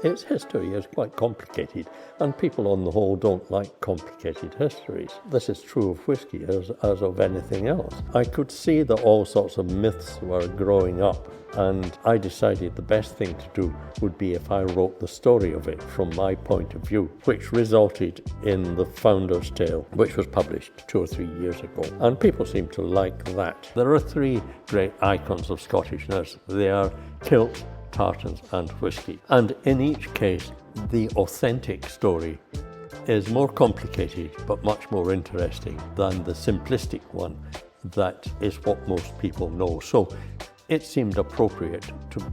its history is quite complicated, and people on the whole don't like complicated histories. This is true of whisky as of anything else. I could see that all sorts of myths were growing up, and I decided the best thing to do would be if I wrote the story of it from my point of view, which resulted in The Founder's Tale, which was published 2 or 3 years ago. And people seem to like that. There are 3 great icons of Scottishness. They are kilt, tartans and whisky. And in each case, the authentic story is more complicated but much more interesting than the simplistic one that is what most people know. So it seemed appropriate to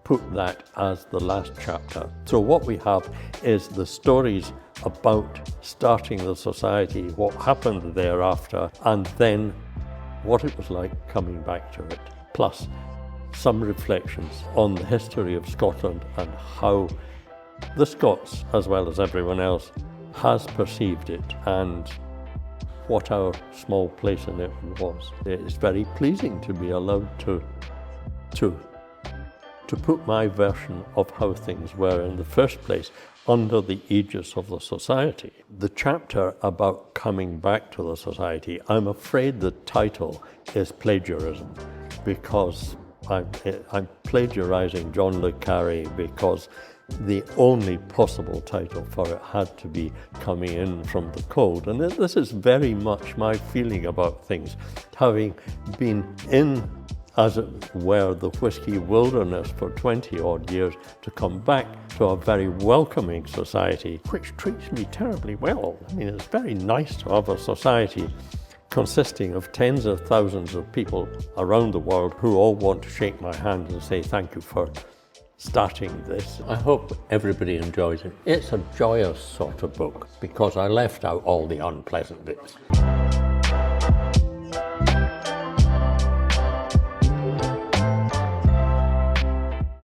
put that as the last chapter. So what we have is the stories about starting the society, what happened thereafter, and then what it was like coming back to it, plus some reflections on the history of Scotland and how the Scots, as well as everyone else, has perceived it and what our small place in it was. It's very pleasing to be allowed to put my version of how things were in the first place under the aegis of the society. The chapter about coming back to the society, I'm afraid the title is plagiarism, because I'm plagiarizing John le Carré, because the only possible title for it had to be coming in from the cold. And this is very much my feeling about things, having been in, as it were, the whisky wilderness for 20 odd years, to come back to a very welcoming society, which treats me terribly well. I mean, it's very nice to have a society consisting of tens of thousands of people around the world who all want to shake my hand and say thank you for starting this. I hope everybody enjoys it. It's a joyous sort of book because I left out all the unpleasant bits.